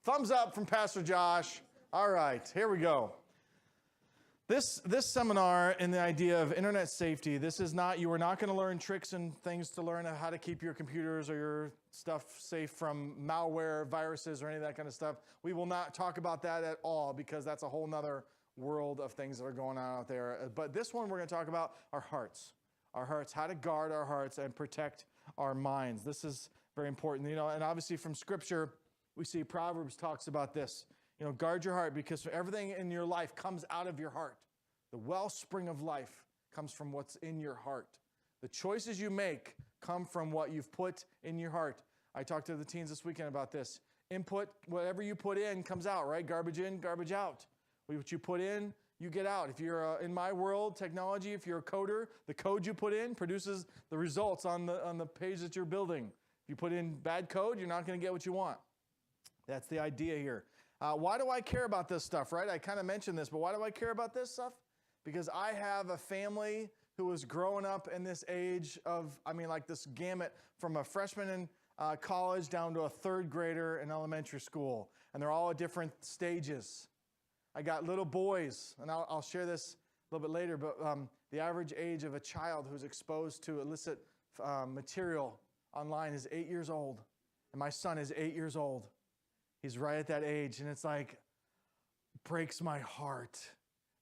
Thumbs up from Pastor Josh. All right, here we go. This seminar in the idea of internet safety, you are not going to learn tricks and things to learn how to keep your computers or your stuff safe from malware, viruses, or any of that kind of stuff. We will not talk about that at all because that's a whole nother world of things that are going on out there. But this one we're going to talk about our hearts. Our hearts, how to guard our hearts and protect our minds. This is very important. And obviously from Scripture, we see Proverbs talks about this. Guard your heart because everything in your life comes out of your heart. The wellspring of life comes from what's in your heart. The choices you make come from what you've put in your heart. I talked to the teens this weekend about this. Input, whatever you put in comes out, right? Garbage in, garbage out. What you put in, you get out. If you're in my world, technology, if you're a coder, the code you put in produces the results on the page that you're building. If you put in bad code, you're not going to get what you want. That's the idea here. Why do I care about this stuff, right? I kind of mentioned this, but why do I care about this stuff? Because I have a family who was growing up in this age of, like this gamut from a freshman in college down to a third grader in elementary school. And they're all at different stages. I got little boys, and I'll share this a little bit later, but the average age of a child who's exposed to illicit material online is 8 years old. And my son is 8 years old. He's right at that age, and it's like, breaks my heart.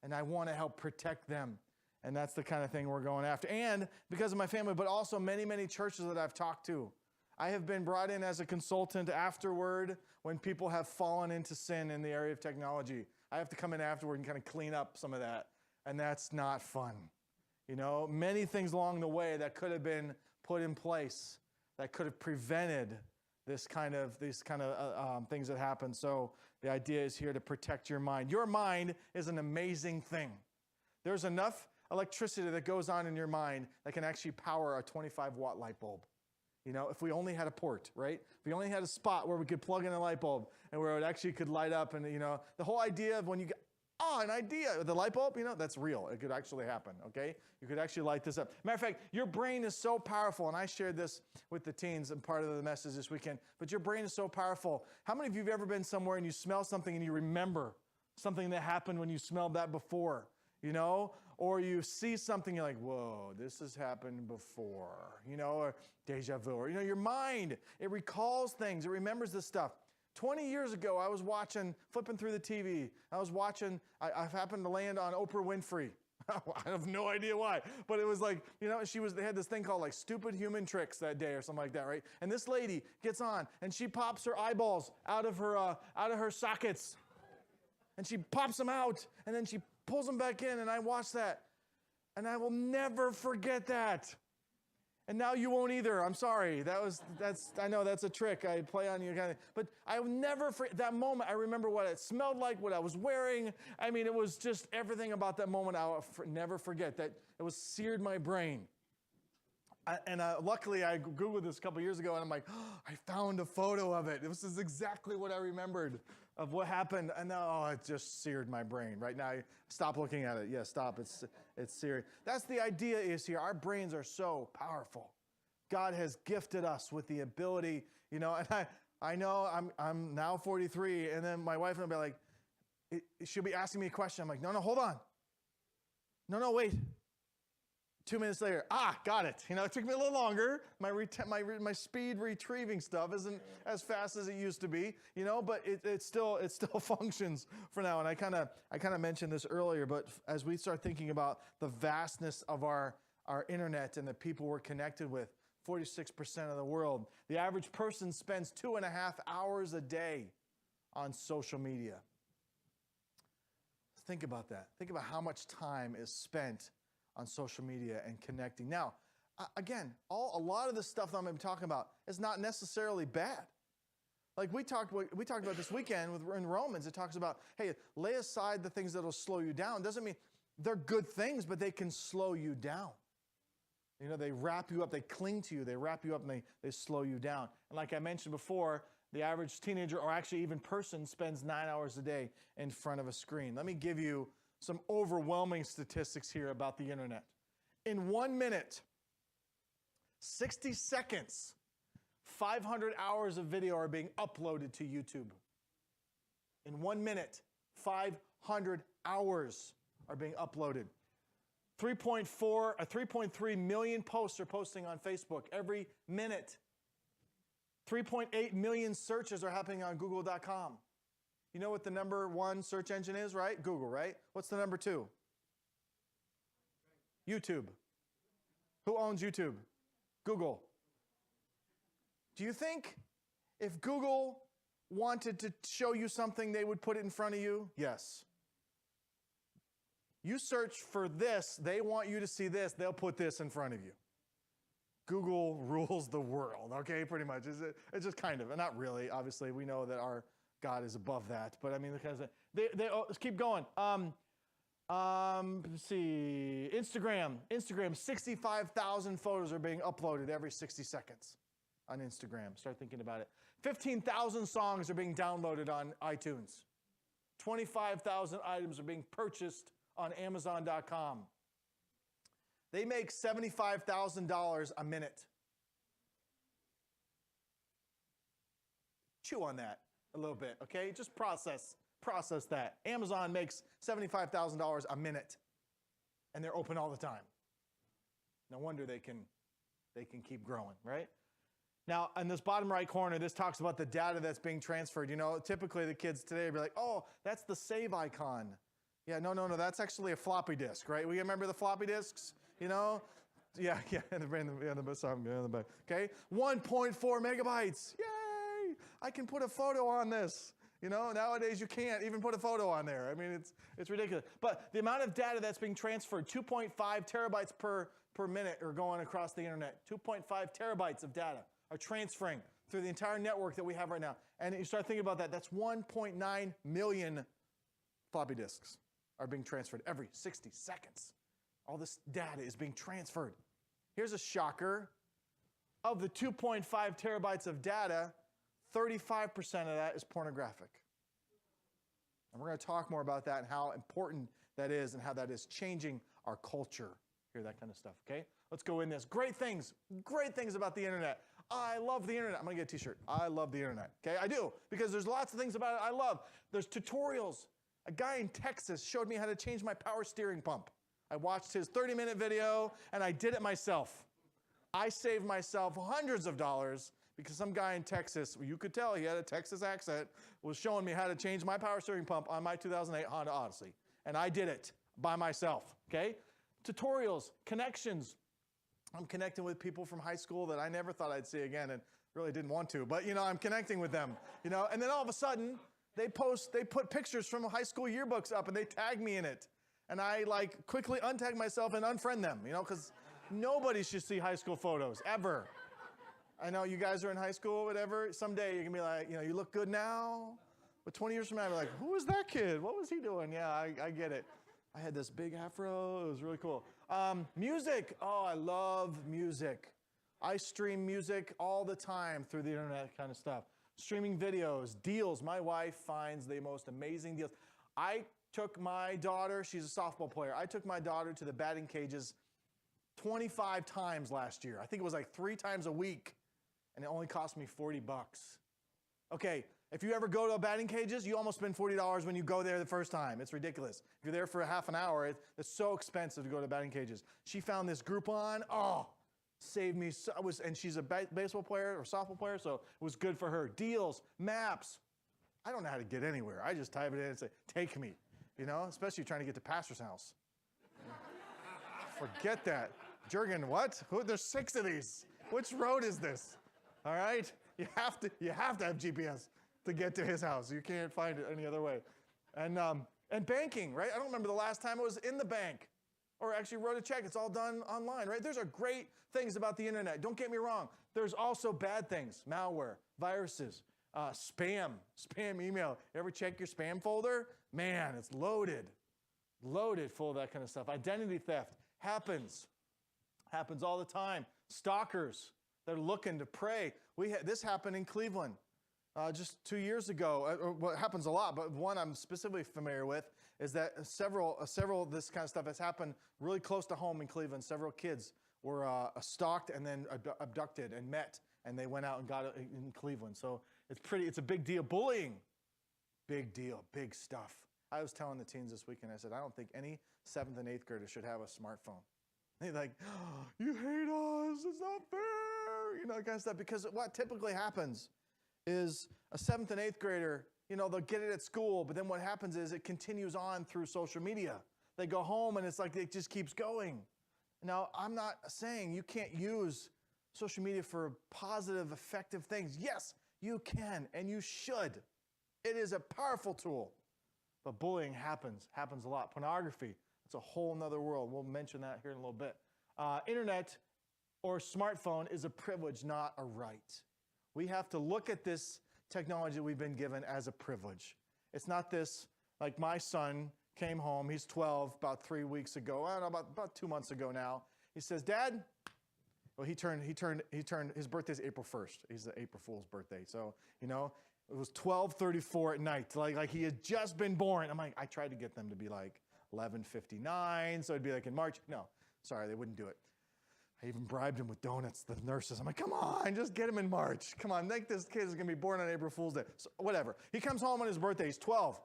And I want to help protect them. And that's the kind of thing we're going after. And because of my family, but also many, many churches that I've talked to. I have been brought in as a consultant afterward when people have fallen into sin in the area of technology. I have to come in afterward and kind of clean up some of that. And that's not fun. Many things along the way that could have been put in place that could have prevented these kind of things that happen. So the idea is here to protect your mind. Your mind is an amazing thing. There's enough electricity that goes on in your mind that can actually power a 25-watt light bulb. If we only had a port, right? If we only had a spot where we could plug in a light bulb and where it actually could light up. And, the whole idea of when you get, an idea, the light bulb, that's real. It could actually happen, okay? You could actually light this up. Matter of fact, your brain is so powerful, and I shared this with the teens and part of the message this weekend, but your brain is so powerful. How many of you have ever been somewhere and you smell something and you remember something that happened when you smelled that before, Or you see something, you're like, whoa, this has happened before, or deja vu. Or, your mind, it recalls things. It remembers this stuff. 20 years ago, I was flipping through the TV. I happened to land on Oprah Winfrey. I have no idea why, but it was like, they had this thing called like stupid human tricks that day or something like that, right? And this lady gets on and she pops her eyeballs out of her sockets. And she pops them out and then she pulls them back in, and I watched that. And I will never forget that. And now you won't either. I'm sorry. I know that's a trick I play on you kind of, but I will never forget that moment. I remember what it smelled like, what I was wearing. It was just everything about that moment I'll never forget. That it was seared my brain. Luckily, I Googled this a couple years ago, and I'm like, I found a photo of it. This is exactly what I remembered of what happened. And it just seared my brain. Right now, stop looking at it. Yeah, stop. It's seared. That's the idea is here. Our brains are so powerful. God has gifted us with the ability, and I know I'm now 43, and then my wife will be like, she'll be asking me a question. I'm like, no, hold on. No, wait. 2 minutes later, got it. It took me a little longer. My speed retrieving stuff isn't as fast as it used to be, but it still functions for now. And I kind of mentioned this earlier, but as we start thinking about the vastness of our internet and the people we're connected with, 46% of the world, the average person spends 2.5 hours a day on social media. Think about that. Think about how much time is spent on social media and connecting. Now, again, a lot of the stuff that I'm going to be talking about is not necessarily bad. Like we talked about this weekend in Romans, it talks about, hey, lay aside the things that will slow you down. Doesn't mean they're good things, but they can slow you down. They wrap you up, they cling to you, they wrap you up, and they slow you down. And like I mentioned before, the average teenager or actually even person spends 9 hours a day in front of a screen. Let me give you some overwhelming statistics here about the internet. In 1 minute, 60 seconds, 500 hours of video are being uploaded to YouTube. In 1 minute, 500 hours are being uploaded. 3.3 million posts are posting on Facebook every minute. 3.8 million searches are happening on Google.com. You know what the number one search engine is, right? Google, right? What's the number two? YouTube. Who owns YouTube? Google. Do you think if Google wanted to show you something, they would put it in front of you? Yes. You search for this, they want you to see this, they'll put this in front of you. Google rules the world, okay, pretty much. It's just kind of, and not really, obviously. We know that our God is above that, but I mean, because let's keep going. Let's see, Instagram, 65,000 photos are being uploaded every 60 seconds on Instagram. Start thinking about it. 15,000 songs are being downloaded on iTunes. 25,000 items are being purchased on Amazon.com. They make $75,000 a minute. Chew on that a little bit, okay? Just process that. Amazon makes $75,000 a minute, and they're open all the time. No wonder they can keep growing, right? Now, in this bottom right corner, this talks about the data that's being transferred. You know, typically the kids today will be like, oh, that's the save icon. Yeah, no, that's actually a floppy disk, right? We remember the floppy disks, you know? Yeah, in the back. Okay, 1.4 megabytes. Yay! I can put a photo on this. You know, nowadays you can't even put a photo on there. I mean, it's ridiculous. But the amount of data that's being transferred, 2.5 terabytes per minute are going across the internet. 2.5 terabytes of data are transferring through the entire network that we have right now. And you start thinking about that, that's 1.9 million floppy disks are being transferred every 60 seconds. All this data is being transferred. Here's a shocker. Of the 2.5 terabytes of data, 35% of that is pornographic. And we're going to talk more about that and how important that is and how that is changing our culture. Hear that kind of stuff, okay? Let's go in this. Great things about the internet. I love the internet. I'm going to get a t-shirt. I love the internet, okay? I do, because there's lots of things about it I love. There's tutorials. A guy in Texas showed me how to change my power steering pump. I watched his 30-minute video, and I did it myself. I saved myself hundreds of dollars because some guy in Texas, you could tell he had a Texas accent, was showing me how to change my power steering pump on my 2008 Honda Odyssey. And I did it by myself, okay? Tutorials, connections. I'm connecting with people from high school that I never thought I'd see again and really didn't want to. But, you know, I'm connecting with them, you know? And then all of a sudden, they put pictures from high school yearbooks up and they tag me in it. And I, like, quickly untag myself and unfriend them, you know, because nobody should see high school photos, ever. I know you guys are in high school or whatever. Someday you're going to be like, you know, you look good now. But 20 years from now, you're like, who was that kid? What was he doing? Yeah, I get it. I had this big afro. It was really cool. Music. Oh, I love music. I stream music all the time through the internet kind of stuff. Streaming videos, deals. My wife finds the most amazing deals. I took my daughter, she's a softball player. I took my daughter to the batting cages 25 times last year. I think it was like 3 times a week. And it only cost me $40. Okay, if you ever go to a batting cages, you almost spend $40 when you go there the first time. It's ridiculous. If you're there for a half an hour, it's so expensive to go to batting cages. She found this Groupon. Oh, saved me. And she's a baseball player or softball player, so it was good for her. Deals, maps. I don't know how to get anywhere. I just type it in and say, take me, you know, especially trying to get to pastor's house. Forget that. Jurgen, what? There's 6 of these. Which road is this? All right? You have to have GPS to get to his house. You can't find it any other way. And banking, right? I don't remember the last time I was in the bank or actually wrote a check. It's all done online, right? There's great things about the internet. Don't get me wrong. There's also bad things, malware, viruses, spam email. You ever check your spam folder? Man, it's loaded full of that kind of stuff. Identity theft happens all the time. Stalkers. They're looking to prey. This happened in Cleveland just 2 years ago. What happens a lot, but one I'm specifically familiar with is that several of this kind of stuff has happened really close to home in Cleveland. Several kids were stalked and then abducted and met, and they went out and got it in Cleveland. So it's a big deal. Bullying. Big deal, big stuff. I was telling the teens this weekend, I said, I don't think any 7th and 8th grader should have a smartphone. They're like, oh, you hate us, it's not fair, that kind of stuff. Because what typically happens is a 7th and 8th grader, they'll get it at school, but then what happens is it continues on through social media. They go home and it's like it just keeps going. Now, I'm not saying you can't use social media for positive, effective things. Yes, you can and you should. It is a powerful tool. But bullying happens a lot. Pornography, it's a whole nother world. We'll mention that here in a little bit. Internet or smartphone is a privilege, not a right. We have to look at this technology that we've been given as a privilege. It's not this, like my son came home, he's 12, about 3 weeks ago, I don't know, about 2 months ago now. He says, Dad, well, his birthday's April 1st. He's the April Fool's birthday. So, it was 12:34 at night. Like he had just been born. I'm like, I tried to get them to be like 11:59, so it'd be like in March. No, sorry, they wouldn't do it. I even bribed him with donuts, the nurses. I'm like, come on, just get him in March. Come on, think this kid is going to be born on April Fool's Day. So, whatever. He comes home on his birthday. He's 12.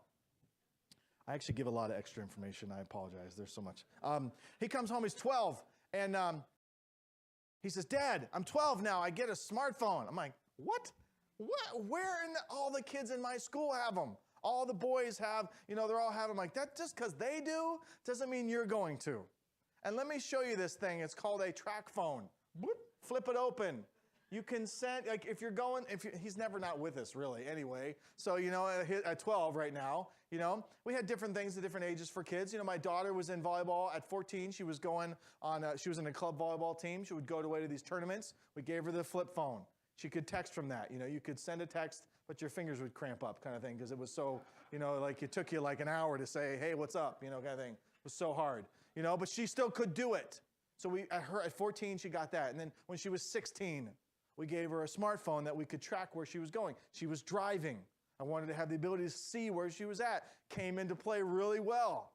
I actually give a lot of extra information. I apologize. There's so much. He comes home. He's 12. And he says, Dad, I'm 12 now. I get a smartphone. I'm like, what? Where all the kids in my school have them? All the boys have, they're all having them. Like, that just because they do doesn't mean you're going to. And let me show you this thing. It's called a track phone. Boop, flip it open. You can send, like if you're going, he's never not with us really anyway. So, at 12 right now, we had different things at different ages for kids. My daughter was in volleyball at 14. She was going on, she was in a club volleyball team. She would go away to these tournaments. We gave her the flip phone. She could text from that. You could send a text, but your fingers would cramp up kind of thing because it was so, like it took you like an hour to say, hey, what's up, kind of thing. It was so hard, but she still could do it. So at 14, she got that. And then when she was 16, we gave her a smartphone that we could track where she was going. She was driving. I wanted to have the ability to see where she was at. Came into play really well.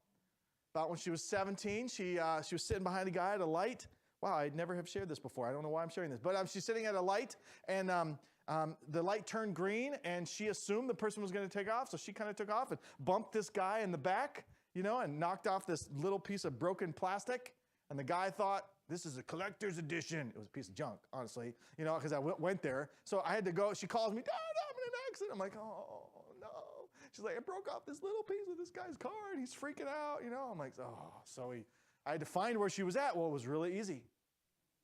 About when she was 17, she was sitting behind a guy at a light. Wow, I'd never have shared this before. I don't know why I'm sharing this. But she's sitting at a light, and the light turned green, and she assumed the person was going to take off, so she kind of took off and bumped this guy in the back, and knocked off this little piece of broken plastic. And the guy thought, this is a collector's edition. It was a piece of junk, honestly, because I went there. So I had to go. She calls me, Dad, I'm in an accident. I'm like, oh, no. She's like, I broke off this little piece of this guy's car, and he's freaking out, I'm like, oh. So I had to find where she was at. Well, it was really easy.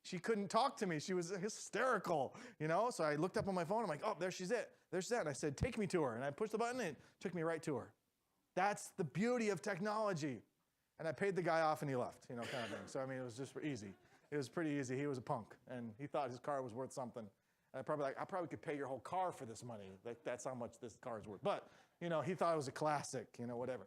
She couldn't talk to me. She was hysterical, So I looked up on my phone. I'm like, oh, there she's at. And I said, take me to her. And I pushed the button, and it took me right to her. That's the beauty of technology. And I paid the guy off, and he left, kind of thing. So, it was just easy. It was pretty easy. He was a punk, and he thought his car was worth something. And I probably could pay your whole car for this money. That's how much this car is worth. But, he thought it was a classic, whatever.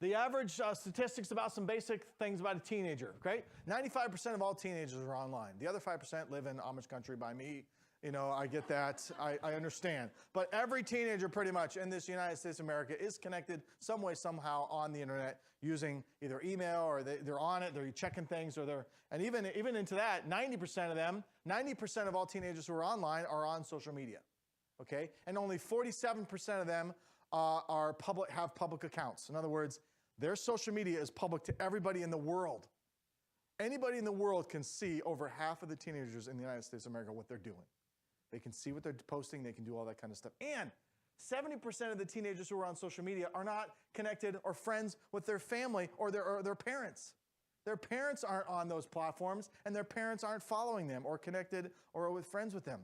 The average statistics about some basic things about a teenager, okay? 95% of all teenagers are online. The other 5% live in Amish country by me. I get that. I understand. But every teenager pretty much in this United States of America is connected some way, somehow on the internet using either email or they're on it, they're checking things, and even into that, 90% of all teenagers who are online are on social media, okay? And only 47% of them have public accounts. In other words, their social media is public to everybody in the world. Anybody in the world can see over half of the teenagers in the United States of America what they're doing. They can see what they're posting. They can do all that kind of stuff. And 70% of the teenagers who are on social media are not connected or friends with their family or their parents. Their parents aren't on those platforms, and their parents aren't following them or connected or with friends with them.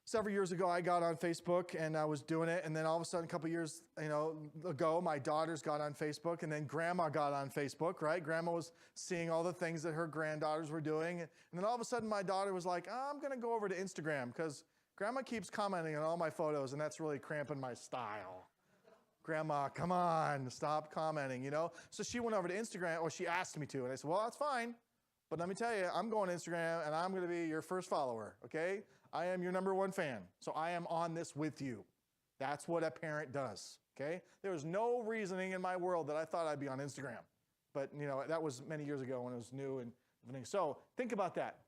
Several years ago, I got on Facebook, and I was doing it, and then all of a sudden, a couple years ago, my daughters got on Facebook, and then Grandma got on Facebook, right? Grandma was seeing all the things that her granddaughters were doing, and then all of a sudden, my daughter was like, I'm going to go over to Instagram, because Grandma keeps commenting on all my photos, and that's really cramping my style. Grandma, come on, stop commenting, So she went over to Instagram, or she asked me to, and I said, well, that's fine, but let me tell you, I'm going to Instagram, and I'm going to be your first follower, okay? I am your number one fan, so I am on this with you. That's what a parent does, okay? There was no reasoning in my world that I thought I'd be on Instagram. But, that was many years ago when it was new and everything. So think about that.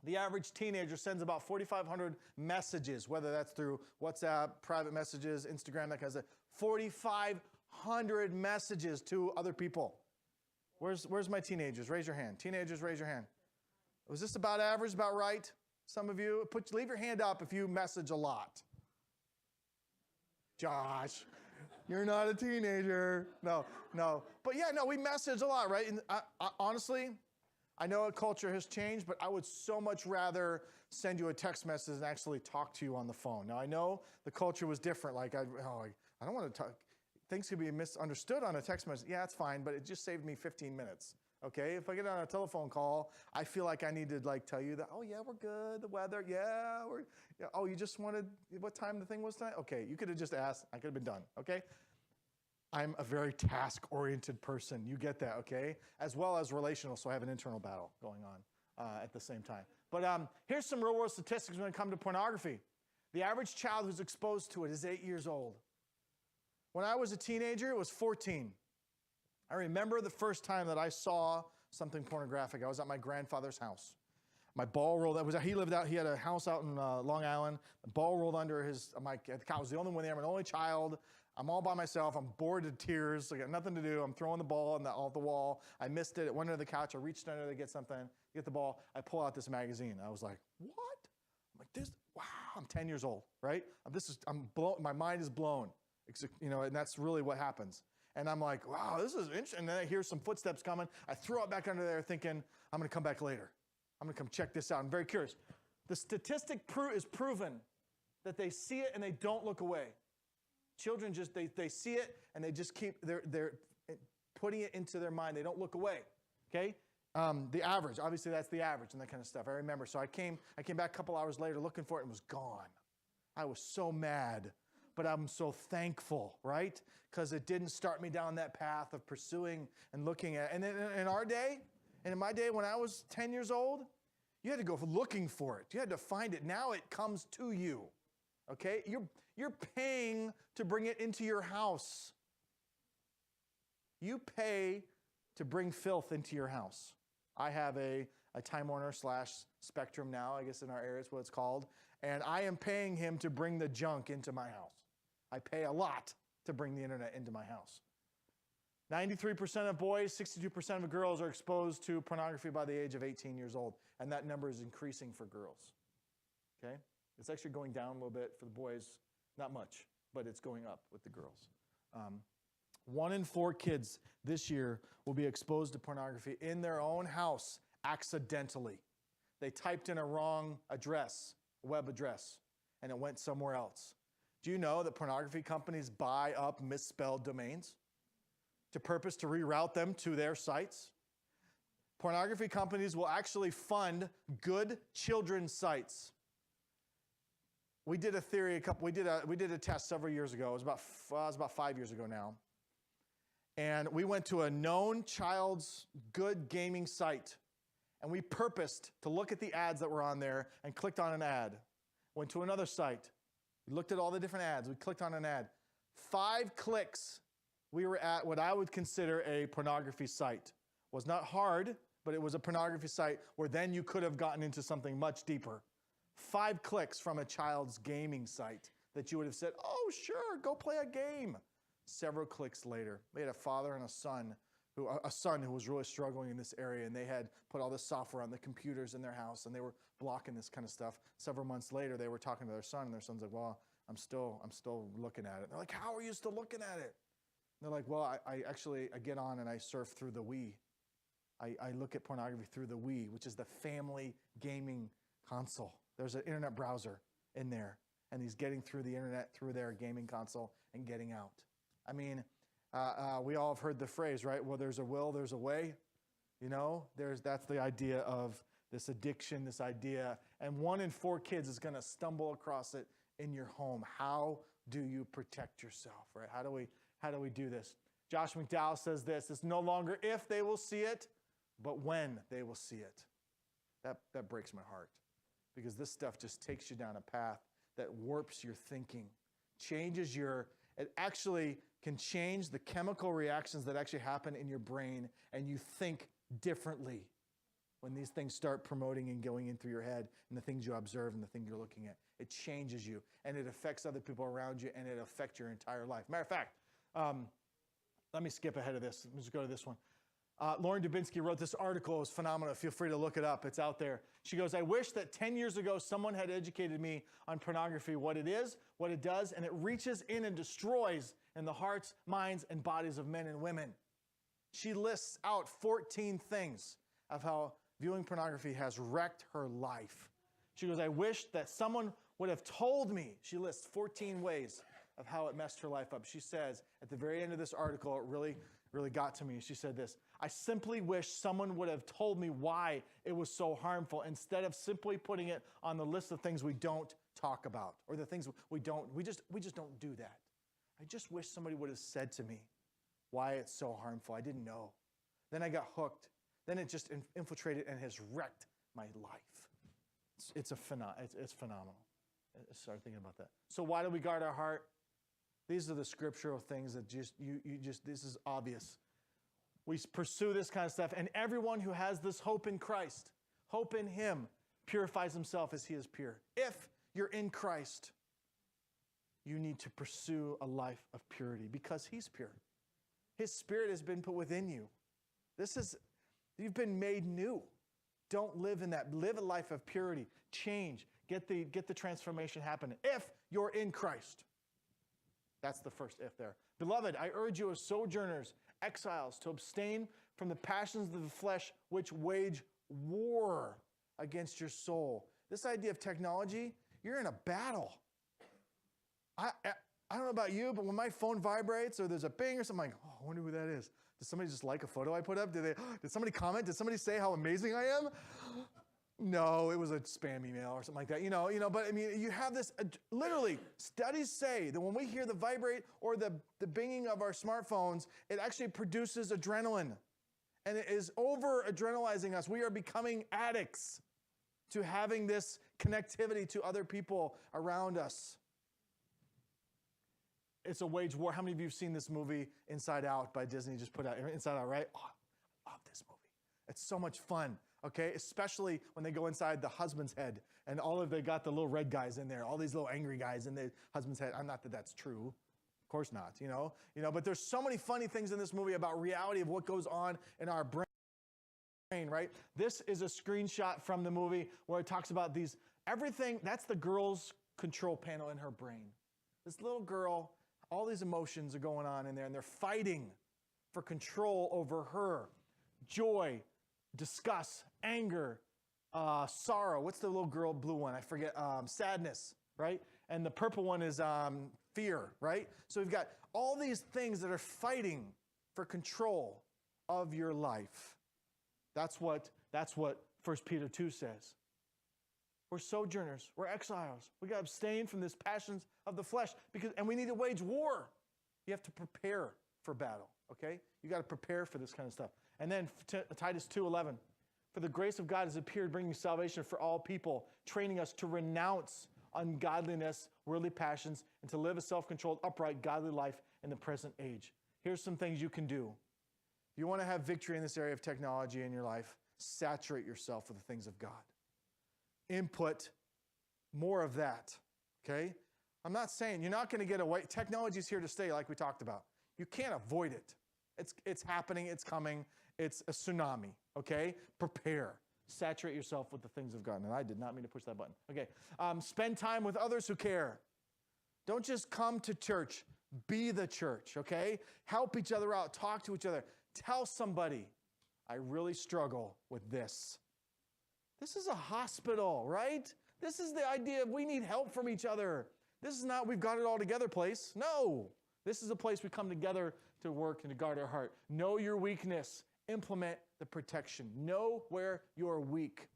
The average teenager sends about 4,500 messages, whether that's through WhatsApp, private messages, Instagram, that kind of stuff. 4,500 messages to other people. Where's my teenagers? Raise your hand. Teenagers, raise your hand. Was this about average, about right? Some of you, leave your hand up if you message a lot. Josh, you're not a teenager. No. But yeah, no, we message a lot, right? And honestly, I know culture has changed, but I would so much rather send you a text message and actually talk to you on the phone. Now, I know the culture was different. Like, I don't want to talk. Things could be misunderstood on a text message. Yeah, it's fine, but it just saved me 15 minutes. Okay, if I get on a telephone call, I feel like I need to tell you that, oh yeah, we're good, the weather, oh, you just wanted, what time the thing was tonight? Okay, you could have just asked, I could have been done, okay? I'm a very task-oriented person, you get that, okay? As well as relational, so I have an internal battle going on at the same time. But here's some real-world statistics when it comes to pornography. The average child who's exposed to it is 8 years old. When I was a teenager, it was 14. I remember the first time that I saw something pornographic. I was at my grandfather's house. My ball rolled. He had a house out in Long Island. The ball rolled under his. I was the only one there. I'm an only child. I'm all by myself. I'm bored to tears. I got nothing to do. I'm throwing the ball off the wall. I missed it. It went under the couch. I reached under to get something, get the ball. I pull out this magazine. I was like, what? I'm like, this. Wow. I'm 10 years old, right? I'm blown. My mind is blown. And that's really what happens. And I'm like, wow, this is interesting. And then I hear some footsteps coming. I throw it back under there thinking, I'm going to come back later. I'm going to come check this out. I'm very curious. The statistic is proven that they see it and they don't look away. Children they see it and they just keep, they're putting it into their mind. They don't look away, okay? The average, obviously that's the average and that kind of stuff. I remember. So I came back a couple hours later looking for it and it was gone. I was so mad. But I'm so thankful, right? Because it didn't start me down that path of pursuing and looking at. And in our day, and in my day when I was 10 years old, you had to go looking for it. You had to find it. Now it comes to you, okay? You're paying to bring it into your house. You pay to bring filth into your house. I have a Time Warner / Spectrum now, I guess in our area is what it's called, and I am paying him to bring the junk into my house. I pay a lot to bring the internet into my house. 93% of boys, 62% of girls are exposed to pornography by the age of 18 years old, and that number is increasing for girls, okay? It's actually going down a little bit for the boys, not much, but it's going up with the girls. 1 in 4 kids this year will be exposed to pornography in their own house accidentally. They typed in a wrong address, web address, and it went somewhere else. Do you know that pornography companies buy up misspelled domains to reroute them to their sites? Pornography companies will actually fund good children's sites. We did a test several years ago. It was about 5 years ago now. And we went to a known child's good gaming site. And we purposed to look at the ads that were on there and clicked on an ad. Went to another site. We looked at all the different ads. We clicked on an ad. 5 clicks, we were at what I would consider a pornography site. It was not hard, but it was a pornography site where then you could have gotten into something much deeper. 5 clicks from a child's gaming site that you would have said, oh, sure, go play a game. Several clicks later, we had a father and a son who was really struggling in this area, and they had put all this software on the computers in their house, and they were blocking this kind of stuff. Several months later, they were talking to their son, and their son's like, well, I'm still looking at it. They're like, how are you still looking at it? And they're like, well, I get on and I surf through the Wii. I look at pornography through the Wii, which is the family gaming console. There's an internet browser in there, and he's getting through the internet through their gaming console and getting out. I mean, we all have heard the phrase, right? Well, there's a will, there's a way. You know, that's the idea of this addiction, this idea. And 1 in 4 kids is going to stumble across it in your home. How do you protect yourself, right? How do we do this? Josh McDowell says this: it's no longer if they will see it, but when they will see it. That breaks my heart, because this stuff just takes you down a path that warps your thinking, it actually can change the chemical reactions that actually happen in your brain, and you think differently when these things start promoting and going in through your head and the things you observe and the things you're looking at. It changes you, and it affects other people around you, and it affects your entire life. Matter of fact, let me skip ahead of this. Let me just go to this one. Lauren Dubinsky wrote this article. It was phenomenal. Feel free to look it up. It's out there. She goes, I wish that 10 years ago someone had educated me on pornography, what it is, what it does, and it reaches in and destroys in the hearts, minds, and bodies of men and women. She lists out 14 things of how viewing pornography has wrecked her life. She goes, I wish that someone would have told me. She lists 14 ways of how it messed her life up. She says, at the very end of this article, it really got to me. She said this, I simply wish someone would have told me why it was so harmful instead of simply putting it on the list of things we don't talk about or the things we just don't do that. I just wish somebody would have said to me why it's so harmful. I didn't know. Then I got hooked. Then it just infiltrated and has wrecked my life. It's phenomenal. I started thinking about that. So why do we guard our heart? These are the scriptural things that this is obvious. We pursue this kind of stuff, and everyone who has this hope in Christ, hope in Him, purifies himself as He is pure. If you're in Christ, you need to pursue a life of purity because He's pure. His Spirit has been put within you. You've been made new. Don't live in that. Live a life of purity. Change. Get the transformation happening. If you're in Christ. That's the first if there. Beloved, I urge you as sojourners, exiles, to abstain from the passions of the flesh which wage war against your soul. This idea of technology, you're in a battle. I don't know about you, but when my phone vibrates or there's a ping or something, I'm like, oh, I wonder who that is. Did somebody just like a photo I put up? Did somebody comment? Did somebody say how amazing I am? No, it was a spam email or something like that. But I mean, you have this, literally, studies say that when we hear the vibrate or the binging of our smartphones, it actually produces adrenaline. And it is over-adrenalizing us. We are becoming addicts to having this connectivity to other people around us. It's a wage war. How many of you have seen this movie, Inside Out, by Disney? Just put out Inside Out, right? Oh, I love this movie. It's so much fun, okay? Especially when they go inside the husband's head and they got the little red guys in there, all these little angry guys in the husband's head. I'm not that that's true. Of course not, but there's so many funny things in this movie about reality of what goes on in our brain, right? This is a screenshot from the movie where it talks about everything, that's the girl's control panel in her brain. This little girl, all these emotions are going on in there, and they're fighting for control over her. Joy, disgust, anger, sorrow. What's the little girl blue one? I forget. Sadness, right? And the purple one is fear, right? So we've got all these things that are fighting for control of your life. That's what 1 Peter 2 says. We're sojourners. We're exiles. We got to abstain from these passions of the flesh and we need to wage war. You have to prepare for battle, okay? You got to prepare for this kind of stuff. And then Titus 2:11, for the grace of God has appeared, bringing salvation for all people, training us to renounce ungodliness, worldly passions, and to live a self-controlled, upright, godly life in the present age. Here's some things you can do. If you want to have victory in this area of technology in your life, saturate yourself with the things of God. Input more of that, okay? I'm not saying you're not going to get away. Technology is here to stay, like we talked about. You can't avoid it. It's happening. It's coming. It's a tsunami, okay? Prepare. Saturate yourself with the things of God. And I did not mean to push that button. Okay. Spend time with others who care. Don't just come to church. Be the church, okay? Help each other out. Talk to each other. Tell somebody, I really struggle with this. This is a hospital, right? This is the idea of we need help from each other. This is not we've got it all together place. No. This is a place we come together to work and to guard our heart. Know your weakness. Implement the protection. Know where you're weak.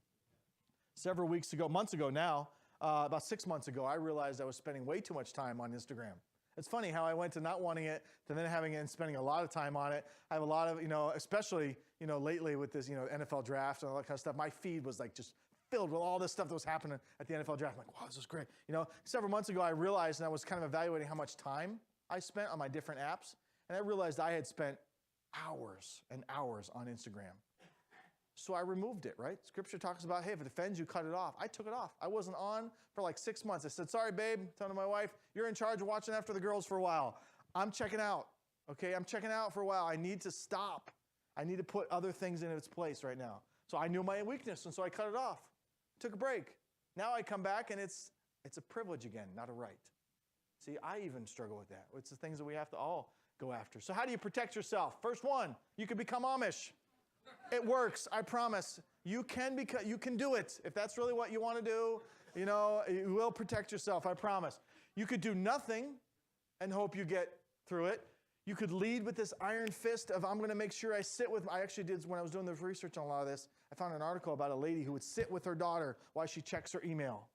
Several weeks ago, months ago now, about 6 months ago, I realized I was spending way too much time on Instagram. It's funny how I went to not wanting it to then having it and spending a lot of time on it. I have a lot of, especially, lately with this, NFL draft and all that kind of stuff, my feed was like just filled with all this stuff that was happening at the NFL draft. I'm like, wow, this is great. Several months ago, I realized, and I was kind of evaluating how much time I spent on my different apps, and I realized I had spent hours and hours on Instagram. So I removed it, right? Scripture talks about, hey, if it offends you, cut it off. I took it off. I wasn't on for like 6 months. I said, sorry, babe, telling my wife, you're in charge of watching after the girls for a while. I'm checking out, okay? I'm checking out for a while. I need to stop. I need to put other things in its place right now. So I knew my weakness, and so I cut it off. Took a break. Now I come back, and it's a privilege again, not a right. See, I even struggle with that. It's the things that we have to all go after. So how do you protect yourself? First one, you can become Amish. It works, I promise. You can do it. If that's really what you want to do, you will protect yourself, I promise. You could do nothing and hope you get through it. You could lead with this iron fist of, I'm going to make sure I sit with, I actually did, when I was doing the research on a lot of this, I found an article about a lady who would sit with her daughter while she checks her email.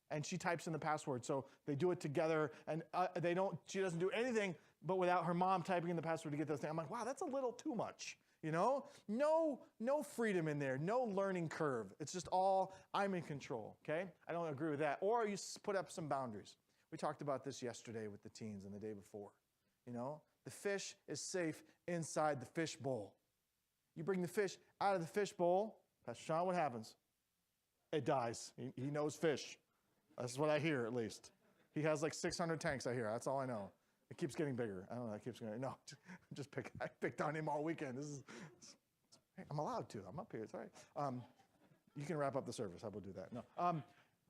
And she types in the password. So they do it together, and she doesn't do anything but without her mom typing in the password to get those things. I'm like, wow, that's a little too much. No freedom in there, no learning curve. It's just all, I'm in control, okay? I don't agree with that. Or you put up some boundaries. We talked about this yesterday with the teens and the day before. The fish is safe inside the fish bowl. You bring the fish out of the fish bowl, Pastor Sean, what happens? It dies. He knows fish. That's what I hear, at least. He has like 600 tanks, I hear. That's all I know. It keeps getting bigger. I don't know. It keeps going. No, I picked on him all weekend. I'm allowed to. I'm up here. It's all right. You can wrap up the service. How about do that? No.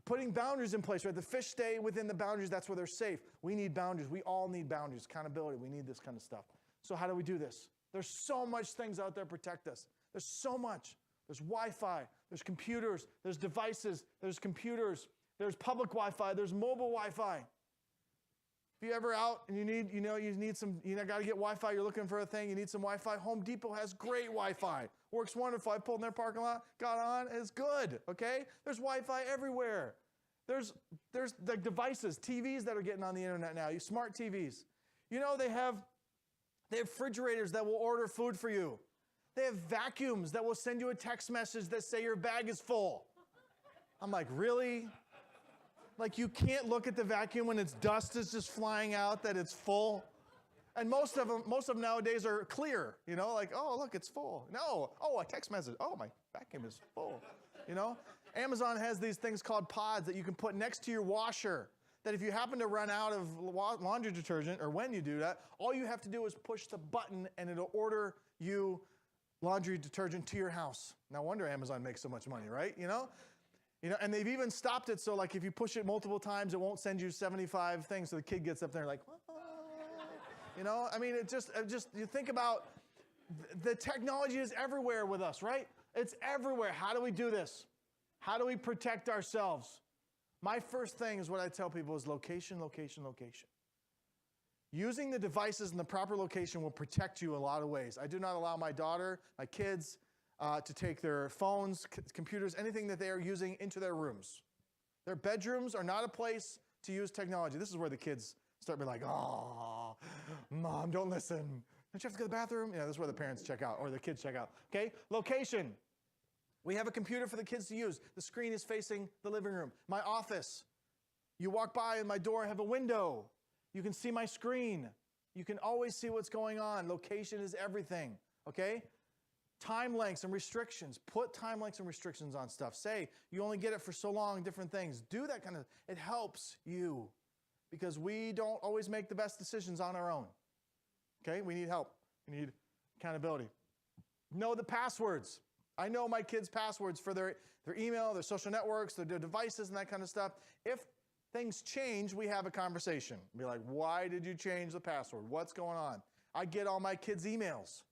Putting boundaries in place, right? The fish stay within the boundaries. That's where they're safe. We need boundaries. We all need boundaries. Accountability. We need this kind of stuff. So how do we do this? There's so much things out there to protect us. There's so much. There's Wi-Fi. There's computers. There's devices. There's computers. There's public Wi-Fi. There's mobile Wi-Fi. If you're ever out and you need some, got to get Wi-Fi, you're looking for a thing, you need some Wi-Fi, Home Depot has great Wi-Fi. Works wonderful. I pulled in their parking lot, got on, it's good, okay? There's Wi-Fi everywhere. There's like devices, TVs that are getting on the internet now, smart TVs. They have refrigerators that will order food for you. They have vacuums that will send you a text message that say your bag is full. I'm like, really? Like you can't look at the vacuum when its dust is just flying out that it's full. And most of them nowadays are clear, like, oh, look, it's full. No, oh, a text message. Oh, my vacuum is full, Amazon has these things called pods that you can put next to your washer that if you happen to run out of laundry detergent, or when you do that, all you have to do is push the button and it'll order you laundry detergent to your house. No wonder Amazon makes so much money, right? And they've even stopped it so like if you push it multiple times, it won't send you 75 things. So the kid gets up there like, it just you think about the technology is everywhere with us, right? It's everywhere. How do we do this? How do we protect ourselves? My first thing is what I tell people is location, location, location. Using the devices in the proper location will protect you in a lot of ways. I do not allow my daughter, my kids, to take their phones, computers, anything that they are using into their rooms. Their bedrooms are not a place to use technology. This is where the kids start being like, oh, Mom, don't listen. Don't you have to go to the bathroom? This is where the parents check out, or the kids check out. Okay, location. We have a computer for the kids to use. The screen is facing the living room. My office. You walk by and my door, I have a window. You can see my screen. You can always see what's going on. Location is everything, okay? Time lengths and restrictions. Put time lengths and restrictions on stuff. Say you only get it for so long, different things. Do that kind of, it helps you because we don't always make the best decisions on our own. Okay, we need help. We need accountability. Know the passwords. I know my kids' passwords for their email, their social networks, their devices and that kind of stuff. If things change, we have a conversation. Be like, why did you change the password? What's going on? I get all my kids' emails.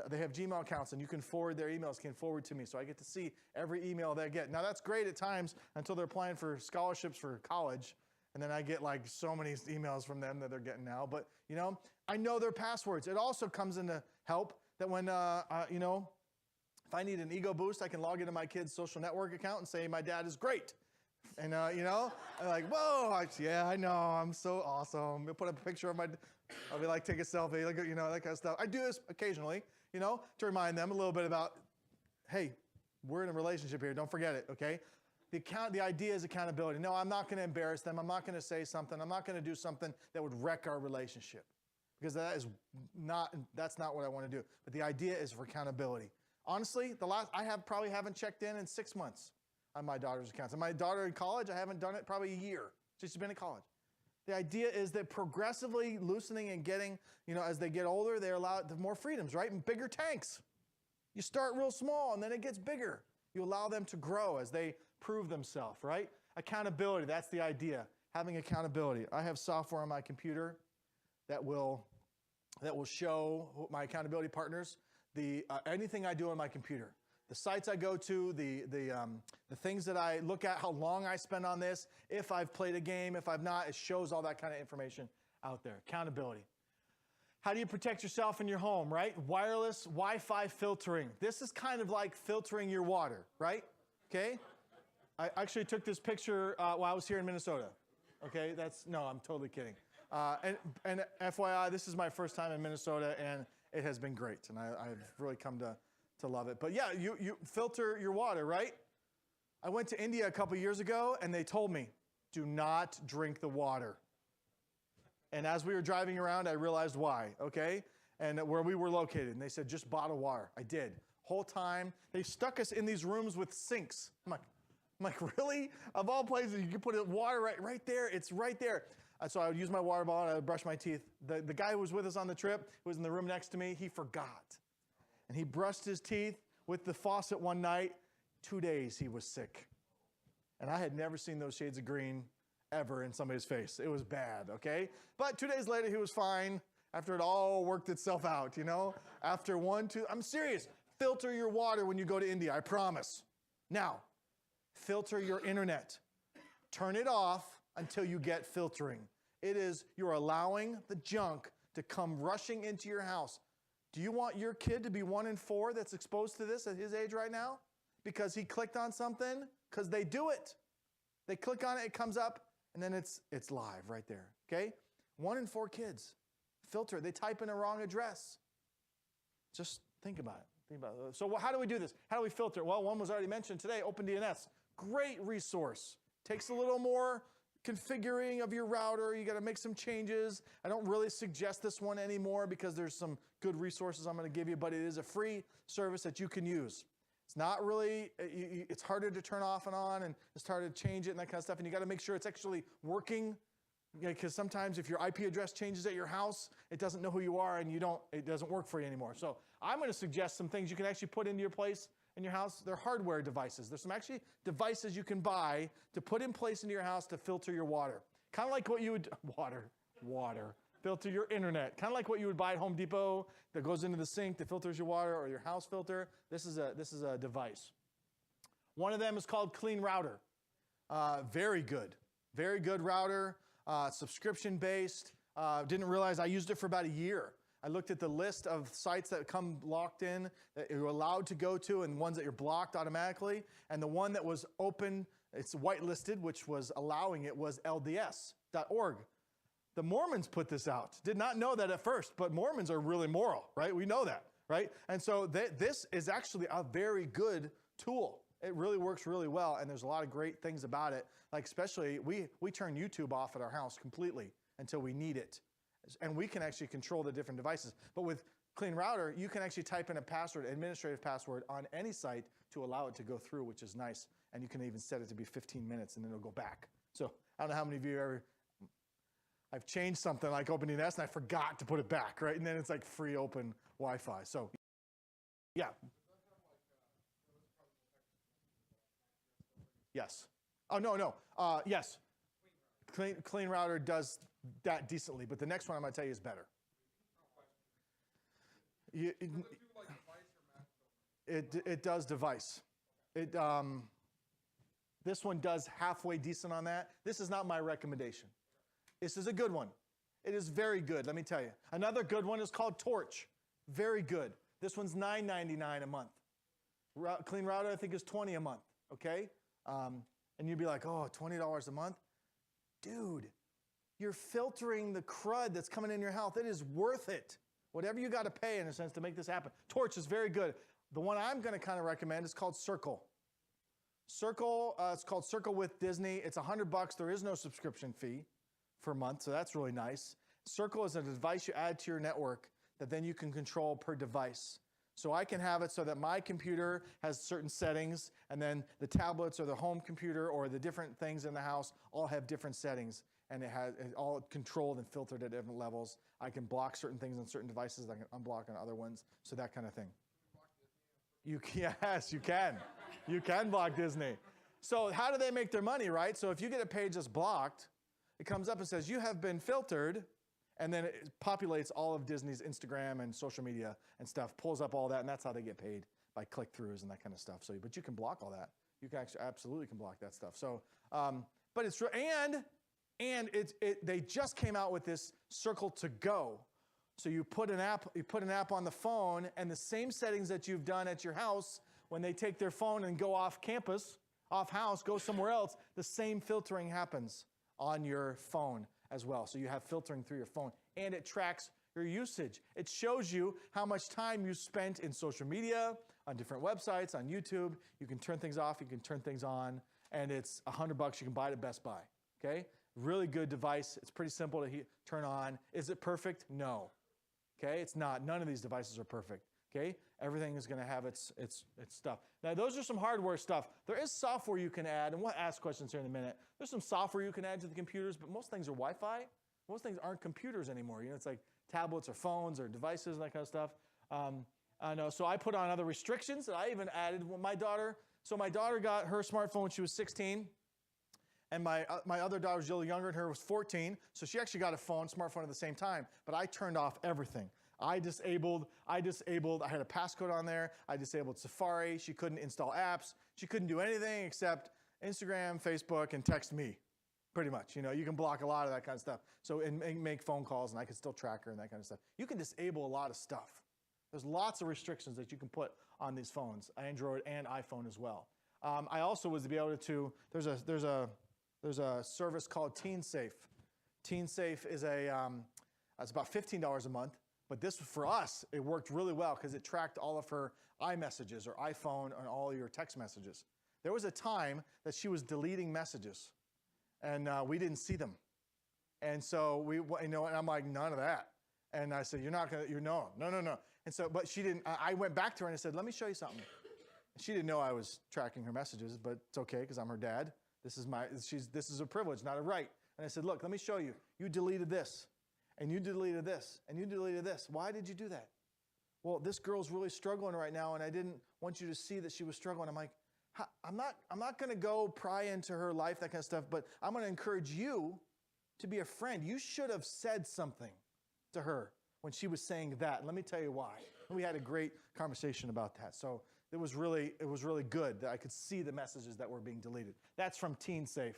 They have Gmail accounts, and you can forward their emails, can forward to me, so I get to see every email they get. Now, that's great at times until they're applying for scholarships for college, and then I get like so many emails from them that they're getting now. But, I know their passwords. It also comes into help that when, if I need an ego boost, I can log into my kid's social network account and say, my dad is great. And, I'm like, whoa, yeah, I know, I'm so awesome. I'll put up a picture of I'll be like, take a selfie, like, that kind of stuff. I do this occasionally, to remind them a little bit about, hey, we're in a relationship here, don't forget it, okay? The idea is accountability. No, I'm not going to embarrass them. I'm not going to say something. I'm not going to do something that would wreck our relationship because that's not what I want to do. But the idea is for accountability. Honestly, probably haven't checked in 6 months on my daughter's accounts. And my daughter in college, I haven't done it probably a year. She's been in college. The idea is that progressively loosening and getting, as they get older, they're allowed more freedoms, right? And bigger tanks. You start real small and then it gets bigger. You allow them to grow as they prove themselves, right? Accountability, that's the idea. Having accountability. I have software on my computer that will show my accountability partners anything I do on my computer. The sites I go to, the things that I look at, how long I spend on this, if I've played a game, if I've not, it shows all that kind of information out there. Accountability. How do you protect yourself in your home, right? Wireless Wi-Fi filtering. This is kind of like filtering your water, right? Okay? I actually took this picture while I was here in Minnesota. Okay, no, I'm totally kidding. And FYI, this is my first time in Minnesota, and it has been great, and I've really come to love it. But yeah, you filter your water, right? I went to India a couple years ago, and they told me, do not drink the water. And as we were driving around, I realized why, okay? And where we were located, and they said, just bottle water. I did. Whole time, they stuck us in these rooms with sinks. I'm like, really? Of all places, you can put water right there. It's right there. So I would use my water bottle, and I would brush my teeth. The guy who was with us on the trip, who was in the room next to me, he forgot. And he brushed his teeth with the faucet one night. 2 days, he was sick. And I had never seen those shades of green ever in somebody's face. It was bad, okay? But 2 days later, he was fine after it all worked itself out, After 1, 2, I'm serious. Filter your water when you go to India, I promise. Now, filter your internet. Turn it off until you get filtering. You're allowing the junk to come rushing into your house. Do you want your kid to be 1 in 4 that's exposed to this at his age right now? Because he clicked on something? Because they do it. They click on it, it comes up, and then it's live right there, okay? 1 in 4 kids. Filter. They type in a wrong address. Just think about it. So how do we do this? How do we filter? Well, one was already mentioned today, OpenDNS. Great resource. Takes a little more configuring of your router. You got to make some changes. I don't really suggest this one anymore because there's some good resources I'm going to give you, but it is a free service that you can use. It's not really, it's harder to turn off and on, and it's harder to change it and that kind of stuff, and you got to make sure it's actually working, because sometimes if your IP address changes at your house, it doesn't know who you are, and it doesn't work for you anymore. So I'm going to suggest some things you can actually put into your place in your house. They're hardware devices. There's some actually devices you can buy to put in place in your house to filter your water. Kind of like what you would, water. Filter your internet. Kind of like what you would buy at Home Depot that goes into the sink that filters your water, or your house filter. This is a device. One of them is called Clean Router. Very good router. Subscription based. Didn't realize I used it for about a year. I looked at the list of sites that come locked in that you're allowed to go to, and ones that you're blocked automatically. And the one that was open, it's whitelisted, which was allowing it, was LDS.org. The Mormons put this out. Did not know that at first, but Mormons are really moral, right? We know that, right? And so this is actually a very good tool. It really works really well, and there's a lot of great things about it. Like especially, we turn YouTube off at our house completely until we need it. And we can actually control the different devices. But with Clean Router, you can actually type in a password, administrative password, on any site to allow it to go through, which is nice. And you can even set it to be 15 minutes, and then it'll go back. So I don't know how many of you I've changed something like OpenDNS, and I forgot to put it back, right? And then it's like free open Wi-Fi. So, yeah. Yes. Oh, no. Yes. Clean Router does that decently, but the next one I'm going to tell you is better. It does device. This one does halfway decent on that. This is not my recommendation. This is a good one. It is very good, let me tell you. Another good one is called Torch. Very good. This one's $9.99 a month. Clean Router, I think, is $20 a month, okay? And you'd be like, oh, $20 a month? Dude, you're filtering the crud that's coming in your house. It is worth it. Whatever you got to pay, in a sense, to make this happen. Torch is very good. The one I'm going to kind of recommend is called Circle. Circle, it's called Circle with Disney. It's $100. There is no subscription fee for a month, so that's really nice. Circle is a device you add to your network that then you can control per device. So I can have it so that my computer has certain settings, and then the tablets or the home computer or the different things in the house all have different settings, and it's all controlled and filtered at different levels. I can block certain things on certain devices, I can unblock on other ones, so that kind of thing. Yes, you can. You can block Disney. So how do they make their money, right? So if you get a page that's blocked, it comes up and says, you have been filtered, and then it populates all of Disney's Instagram and social media and stuff, pulls up all that, and that's how they get paid, by click-throughs and that kind of stuff. So, but you can block all that. You can actually absolutely can block that stuff. So, but it's they just came out with this Circle to Go. So you put an app on the phone, and the same settings that you've done at your house, when they take their phone and go off campus, off house, go somewhere else, the same filtering happens on your phone as well. So you have filtering through your phone, and it tracks your usage. It shows you how much time you spent in social media, on different websites, on YouTube. You can turn things off, you can turn things on, and it's $100. You can buy it at Best Buy, okay? Really good device. It's pretty simple to turn on. Is it perfect? No. Okay, it's not. None of these devices are perfect. Okay, everything is going to have its stuff. Now, those are some hardware stuff. There is software you can add, and we'll ask questions here in a minute. There's some software you can add to the computers, but most things are Wi-Fi. Most things aren't computers anymore. You know, it's like tablets or phones or devices and that kind of stuff. I know. So I put on other restrictions that I even added. My daughter got her smartphone when she was 16. And my other daughter was a little younger, and her was 14, so she actually got a smartphone at the same time, but I turned off everything. I had a passcode on there, I disabled Safari, she couldn't install apps, she couldn't do anything except Instagram, Facebook, and text me, pretty much. You know, you can block a lot of that kind of stuff. So, and make phone calls, and I can still track her and that kind of stuff. You can disable a lot of stuff. There's lots of restrictions that you can put on these phones, Android and iPhone as well. I also was to be able to, there's a service called TeenSafe. TeenSafe is it's about $15 a month, but this, for us, it worked really well because it tracked all of her iMessages or iPhone and all your text messages. There was a time that she was deleting messages, and we didn't see them. And so and I'm like, none of that. And I said, no. And so, but she didn't, I went back to her and I said, let me show you something. She didn't know I was tracking her messages, but it's okay because I'm her dad. This is a privilege, not a right. And I said, look, let me show you. You deleted this, and you deleted this, and you deleted this. Why did you do that? Well, this girl's really struggling right now, and I didn't want you to see that she was struggling. I'm like, I'm not going to go pry into her life, that kind of stuff, but I'm going to encourage you to be a friend. You should have said something to her when she was saying that. And let me tell you why. And we had a great conversation about that. So it was really good that I could see the messages that were being deleted. That's from TeenSafe.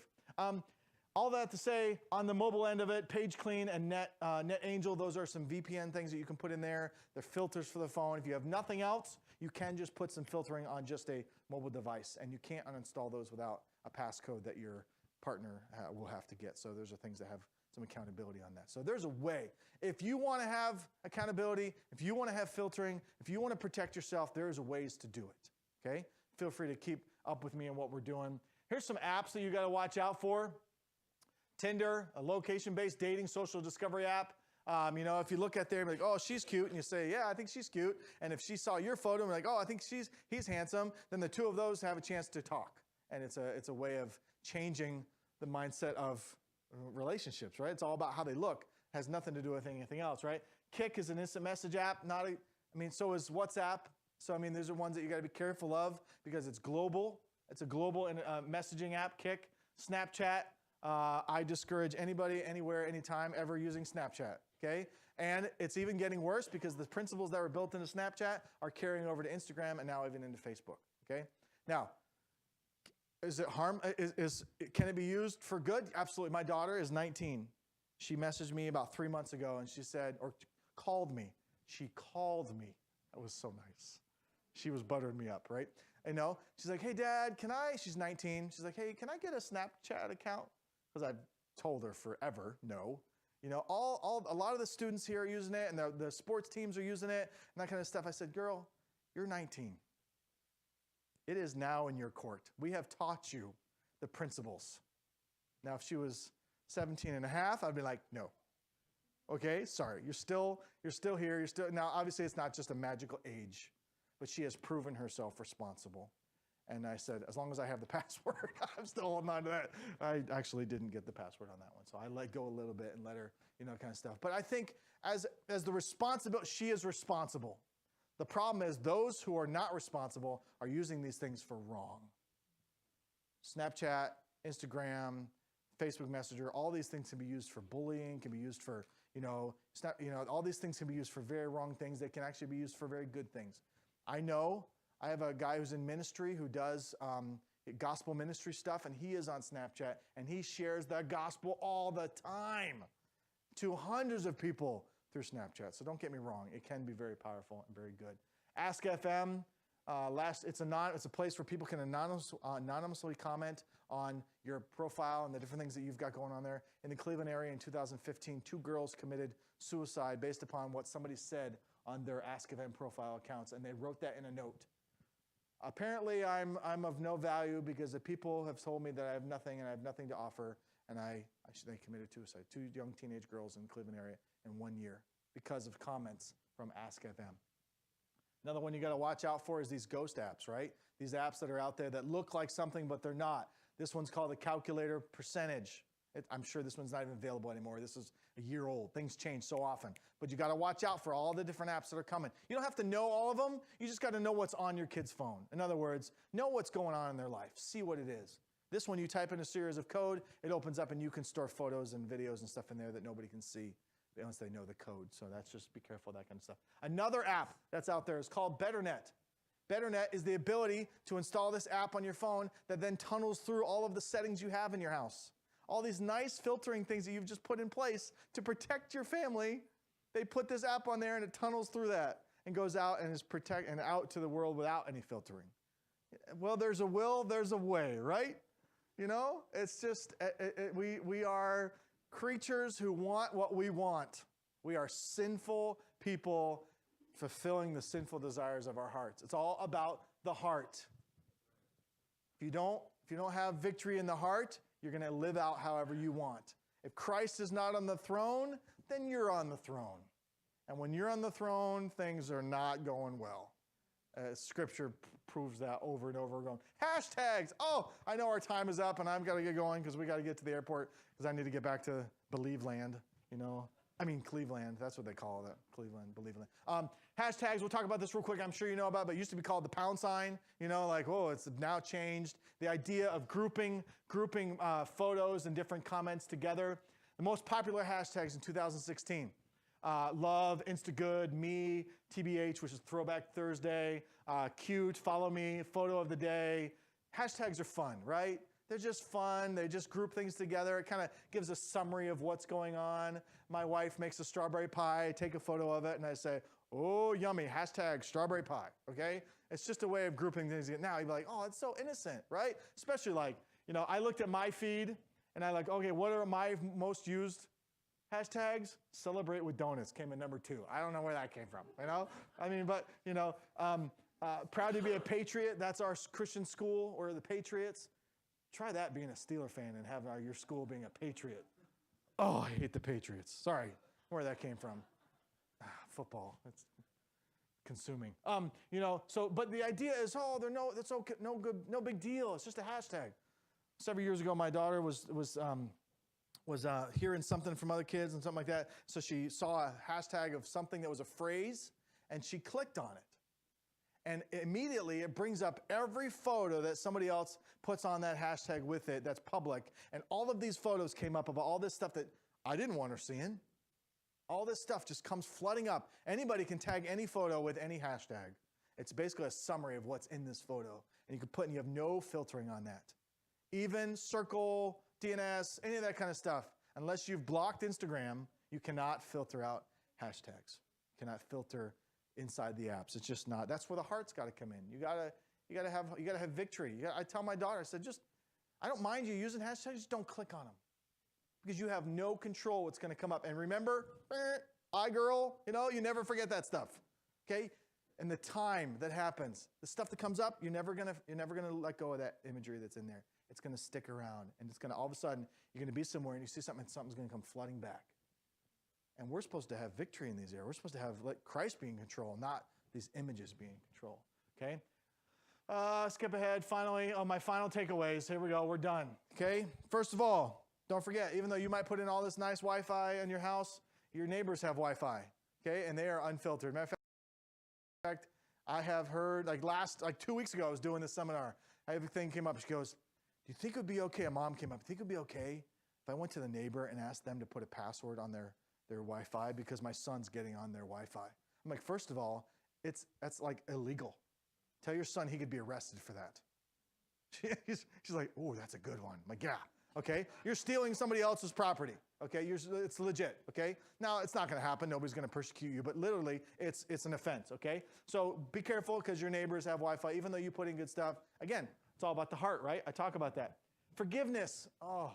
All that to say, on the mobile end of it, PageClean and NetAngel, those are some VPN things that you can put in there. They're filters for the phone. If you have nothing else, you can just put some filtering on just a mobile device, and you can't uninstall those without a passcode that your partner will have to get. So those are things that have some accountability on that. So there's a way. If you want to have accountability, if you want to have filtering, if you want to protect yourself, there's ways to do it, okay? Feel free to keep up with me on what we're doing. Here's some apps that you got to watch out for. Tinder, a location-based dating social discovery app. If you look at there and be like, oh, she's cute, and you say, yeah, I think she's cute. And if she saw your photo and be like, oh, I think he's handsome, then the two of those have a chance to talk. And it's a way of changing the mindset of relationships, right? It's all about how they look. It has nothing to do with anything else, right? Kik is an instant message app. So is WhatsApp. So, these are ones that you got to be careful of because it's global. It's a global messaging app, Kik. Snapchat. I discourage anybody, anywhere, anytime, ever using Snapchat, okay? And it's even getting worse because the principles that were built into Snapchat are carrying over to Instagram and now even into Facebook, okay? Now, can it be used for good? Absolutely. My daughter is 19. She messaged me about 3 months ago and she said, or called me. She called me. That was so nice. She was buttering me up, right? She's like, hey, Dad, she's 19. She's like, hey, can I get a Snapchat account? Because I've told her forever, no. A lot of the students here are using it, and the sports teams are using it, and that kind of stuff. I said, girl, you're 19. It is now in your court. We have taught you the principles. Now, if she was 17 and a half, I'd be like, no. Okay, sorry, you're still here. Now, obviously, it's not just a magical age. but she has proven herself responsible. And I said, as long as I have the password, I'm still holding on to that. I actually didn't get the password on that one, so I let go a little bit and let her, kind of stuff. But I think as the responsibility, she is responsible. The problem is those who are not responsible are using these things for wrong. Snapchat, Instagram, Facebook Messenger, all these things can be used for bullying, can be used for, all these things can be used for very wrong things. They can actually be used for very good things. I have a guy who's in ministry who does gospel ministry stuff, and he is on Snapchat, and he shares the gospel all the time to hundreds of people through Snapchat. So don't get me wrong, it can be very powerful and very good. Ask FM. It's a place where people can anonymously comment on your profile and the different things that you've got going on there. In the Cleveland area in 2015, 2 girls committed suicide based upon what somebody said on their Ask FM profile accounts, and they wrote that in a note. Apparently, I'm of no value because the people have told me that I have nothing and I have nothing to offer, and they committed suicide. 2 young teenage girls in the Cleveland area in 1 year because of comments from Ask FM. Another one you got to watch out for is these ghost apps, right? These apps that are out there that look like something, but they're not. This one's called the Calculator Percentage. I'm sure this one's not even available anymore. This is a year old. Things change so often. But you got to watch out for all the different apps that are coming. You don't have to know all of them. You just got to know what's on your kid's phone. In other words, know what's going on in their life. See what it is. This one, you type in a series of code, it opens up and you can store photos and videos and stuff in there that nobody can see unless they know the code. So that's just be careful of that kind of stuff. Another app that's out there is called BetterNet. BetterNet is the ability to install this app on your phone that then tunnels through all of the settings you have in your house. All these nice filtering things that you've just put in place to protect your family, they put this app on there and it tunnels through that and goes out and is out to the world without any filtering. Well, there's a will, there's a way, right? It's just, we are creatures who want what we want. We are sinful people fulfilling the sinful desires of our hearts. It's all about the heart. If you don't have victory in the heart, you're going to live out however you want. If Christ is not on the throne, then you're on the throne. And when you're on the throne, things are not going well. Scripture proves that over and over again. Hashtags. Oh, I know our time is up and I've got to get going because we got to get to the airport because I need to get back to Believeland, Cleveland. That's what they call it. Cleveland, Believeland. Hashtags, we'll talk about this real quick. I'm sure you know about it, but it used to be called the pound sign. It's now changed. The idea of grouping photos and different comments together. The most popular hashtags in 2016. Love, Instagood, me, TBH, which is Throwback Thursday, cute, follow me, photo of the day. Hashtags are fun, right? They're just fun. They just group things together. It kind of gives a summary of what's going on. My wife makes a strawberry pie. I take a photo of it, and I say, oh, yummy, hashtag strawberry pie, okay? It's just a way of grouping things together. Now, you'd be like, oh, it's so innocent, right? Especially I looked at my feed, and I okay, what are my most used hashtags? Celebrate with donuts came in number 2. I don't know where that came from, proud to be a Patriot. That's our Christian school, or the Patriots. Try that being a Steeler fan and have your school being a Patriot. Oh, I hate the Patriots. Sorry, where that came from. Football, it's consuming. But the idea is, that's okay, no big deal. It's just a hashtag. Several years ago, my daughter was hearing something from other kids and something like that. So she saw a hashtag of something that was a phrase, and she clicked on it. And immediately it brings up every photo that somebody else puts on that hashtag with it that's public. And all of these photos came up about all this stuff that I didn't want her seeing. All this stuff just comes flooding up. Anybody can tag any photo with any hashtag. It's basically a summary of what's in this photo. And you have no filtering on that. Even, circle, DNS, any of that kind of stuff. Unless you've blocked Instagram, you cannot filter out hashtags. You cannot filter inside the apps. It's just not. That's where the heart's got to come in. You gotta have victory. I tell my daughter, I said, I don't mind you using hashtags, just don't click on them. Because you have no control what's going to come up. And remember, iGirl, you never forget that stuff. Okay? And the time that happens, the stuff that comes up, you're never gonna let go of that imagery that's in there. It's gonna stick around, and it's gonna all of a sudden you're gonna be somewhere and you see something, and something's gonna come flooding back. And we're supposed to have victory in these areas. We're supposed to let Christ be in control, not these images be in control. okay? Skip ahead. Finally, my final takeaways. Here we go. We're done, okay? First of all, don't forget, even though you might put in all this nice Wi-Fi in your house, your neighbors have Wi-Fi, okay? And they are unfiltered. Matter of fact, I have heard, like 2 weeks ago, I was doing this seminar. Everything came up. She goes, do you think it would be okay? A mom came up. Do you think it would be okay if I went to the neighbor and asked them to put a password on their Wi-Fi because my son's getting on their Wi-Fi? I'm like, first of all, that's like illegal. Tell your son he could be arrested for that. She's like, oh, that's a good one. I'm like, yeah, okay. You're stealing somebody else's property, okay? It's legit, okay? Now, it's not going to happen. Nobody's going to persecute you, but literally, it's an offense, okay? So be careful because your neighbors have Wi-Fi, even though you put in good stuff. Again, it's all about the heart, right? I talk about that. Forgiveness. Oh.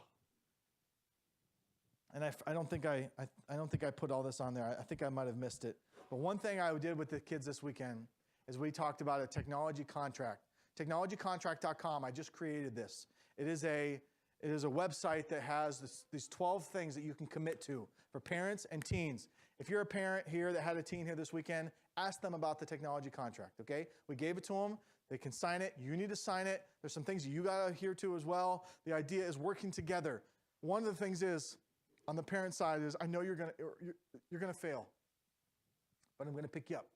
And I don't think I put all this on there. I think I might have missed it. But one thing I did with the kids this weekend is we talked about a technology contract. Technologycontract.com, I just created this. It is a website that has these 12 things that you can commit to for parents and teens. If you're a parent here that had a teen here this weekend, ask them about the technology contract, okay? We gave it to them. They can sign it. You need to sign it. There's some things you got to adhere to as well. The idea is working together. One of the things is, on the parent side, is I know you're gonna fail, but I'm gonna pick you up.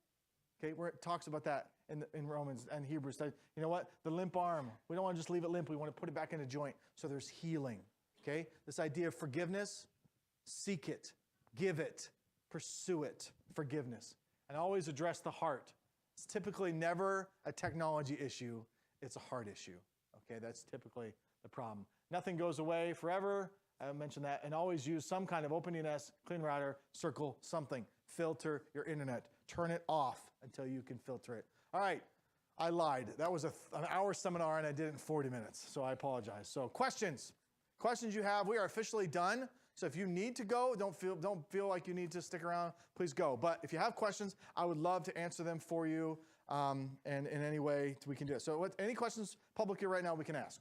Okay, where it talks about that in Romans and Hebrews. You know what? The limp arm, we don't want to just leave it limp. We want to put it back in a joint so there's healing. Okay? This idea of forgiveness, seek it, give it, pursue it, forgiveness. And always address the heart. It's typically never a technology issue. It's a heart issue. Okay, that's typically the problem. Nothing goes away forever. I mentioned that. And always use some kind of OpenDNS, Clean Router, circle something. Filter your internet. Turn it off until you can filter it. All right, I lied. That was an hour seminar and I did it in 40 minutes, so I apologize. So questions you have, we are officially done. So if you need to go, don't feel like you need to stick around, please go. But if you have questions, I would love to answer them for you and in any way we can do it. So any questions public here right now we can ask?